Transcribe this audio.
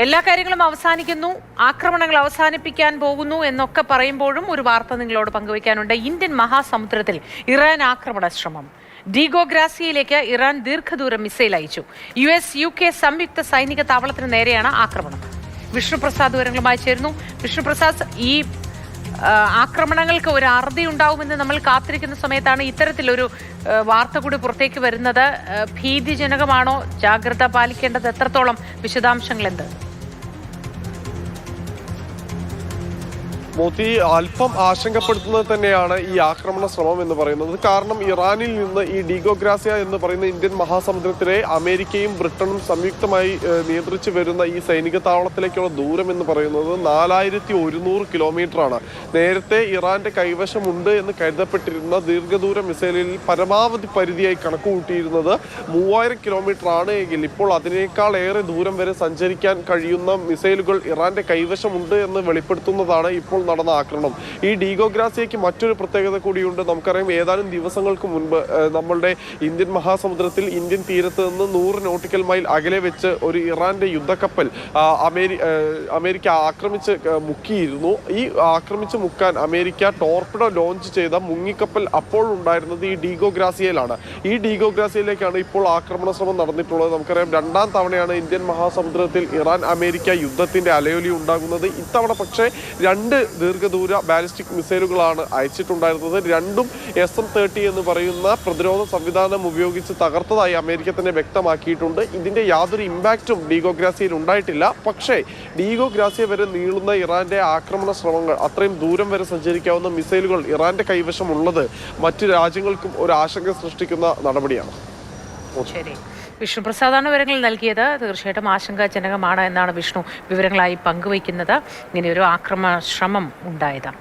എല്ലാ കാര്യങ്ങളും അവസാനിക്കുന്നു, ആക്രമണങ്ങൾ അവസാനിപ്പിക്കാൻ പോകുന്നു എന്നൊക്കെ പറയുമ്പോഴും ഒരു വാർത്ത നിങ്ങളോട് പങ്കുവയ്ക്കാനുണ്ട്. ഇന്ത്യൻ മഹാസമുദ്രത്തിൽ ഇറാൻ ആക്രമണ ശ്രമം. ഡീഗോഗ്രാസിയയിലേക്ക് ഇറാൻ ദീർഘദൂര മിസൈൽ അയച്ചു. US-UK സംയുക്ത സൈനിക താവളത്തിന് നേരെയാണ് ആക്രമണം. വിഷ്ണുപ്രസാദ് വിവരങ്ങളുമായി ചേരുന്നു. വിഷ്ണുപ്രസാദ്, ഈ ആക്രമണങ്ങൾക്ക് ഒരു അറുതി ഉണ്ടാവുമെന്ന് നമ്മൾ കാത്തിരിക്കുന്ന സമയത്താണ് ഇത്തരത്തിലൊരു വാർത്ത കൂടി പുറത്തേക്ക് വരുന്നത്. ഭീതിജനകമാണോ? ജാഗ്രത പാലിക്കേണ്ടത് എത്രത്തോളം? വിശദാംശങ്ങൾ എന്ത്? മോത്തി, അല്പം ആശങ്കപ്പെടുത്തുന്നത് തന്നെയാണ് ഈ ആക്രമണ ശ്രമം എന്ന് പറയുന്നത്. കാരണം ഇറാനിൽ നിന്ന് ഈ ഡീഗോഗ്രാസിയ എന്ന് പറയുന്ന ഇന്ത്യൻ മഹാസമുദ്രത്തിലെ അമേരിക്കയും ബ്രിട്ടനും സംയുക്തമായി നിയന്ത്രിച്ചു വരുന്ന ഈ സൈനിക താവളത്തിലേക്കുള്ള ദൂരം എന്ന് പറയുന്നത് 4100 കിലോമീറ്ററാണ്. നേരത്തെ ഇറാന്റെ കൈവശമുണ്ട് എന്ന് കരുതപ്പെട്ടിരുന്ന ദീർഘദൂര മിസൈലിൽ പരമാവധി പരിധിയായി കണക്കുകൂട്ടിയിരുന്നത് 3000 കിലോമീറ്റർ ആണ് എങ്കിൽ ഇപ്പോൾ അതിനേക്കാൾ ഏറെ ദൂരം വരെ സഞ്ചരിക്കാൻ കഴിയുന്ന മിസൈലുകൾ ഇറാന്റെ കൈവശമുണ്ട് എന്ന് വെളിപ്പെടുത്തുന്നതാണ് ഇപ്പോൾ നടന്ന ആക്രമണം. ഈ ഡീഗോഗ്രാസിയയ്ക്ക് മറ്റൊരു പ്രത്യേകത കൂടിയുണ്ട്. നമുക്കറിയാം, ഏതാനും ദിവസങ്ങൾക്ക് മുൻപ് നമ്മളുടെ ഇന്ത്യൻ മഹാസമുദ്രത്തിൽ ഇന്ത്യൻ തീരത്ത് നിന്ന് 100 നോട്ടിക്കൽ മൈൽ അകലെ വെച്ച് ഒരു ഇറാന്റെ യുദ്ധക്കപ്പൽ അമേരിക്ക ആക്രമിച്ച് മുക്കിയിരുന്നു. ഈ ആക്രമിച്ച് മുക്കാൻ അമേരിക്ക ടോർപിഡോ ലോഞ്ച് ചെയ്ത മുങ്ങിക്കപ്പൽ അപ്പോൾ ഉണ്ടായിരുന്നത് ഈ ഡീഗോഗ്രാസിയയിലാണ്. ഈ ഡീഗോഗ്രാസിയയിലേക്കാണ് ഇപ്പോൾ ആക്രമണ ശ്രമം നടന്നിട്ടുള്ളത്. നമുക്കറിയാം, രണ്ടാം തവണയാണ് ഇന്ത്യൻ മഹാസമുദ്രത്തിൽ ഇറാൻ അമേരിക്ക യുദ്ധത്തിന്റെ അലയൊലി ഉണ്ടാകുന്നത്. ഇത്തവണ പക്ഷേ 2 ദീർഘദൂര ബാലിസ്റ്റിക് മിസൈലുകളാണ് അയച്ചിട്ടുണ്ടായിരുന്നത്. രണ്ടും SM-30 എന്ന് പറയുന്ന പ്രതിരോധ സംവിധാനം ഉപയോഗിച്ച് തകർത്തതായി അമേരിക്ക തന്നെ വ്യക്തമാക്കിയിട്ടുണ്ട്. ഇതിന്റെ യാതൊരു ഇമ്പാക്റ്റും ഡീഗോഗ്രാസിയയിൽ ഉണ്ടായിട്ടില്ല. പക്ഷേ ഡീഗോഗ്രാസിയ വരെ നീളുന്ന ഇറാന്റെ ആക്രമണ ശ്രമങ്ങൾ, അത്രയും ദൂരം വരെ സഞ്ചരിക്കാവുന്ന മിസൈലുകൾ ഇറാന്റെ കൈവശമുള്ളത് മറ്റു രാജ്യങ്ങൾക്കും ഒരു ആശങ്ക സൃഷ്ടിക്കുന്ന നടപടിയാണ്. ശരി, വിഷ്ണുപ്രസാദാണ് വിവരങ്ങൾ നൽകിയത്. തീർച്ചയായിട്ടും ആശങ്കാജനകമാണ് എന്നാണ് വിഷ്ണു വിവരങ്ങളായി പങ്കുവയ്ക്കുന്നത്. ഇങ്ങനെയൊരു ആക്രമണ ശ്രമം ഉണ്ടായത്.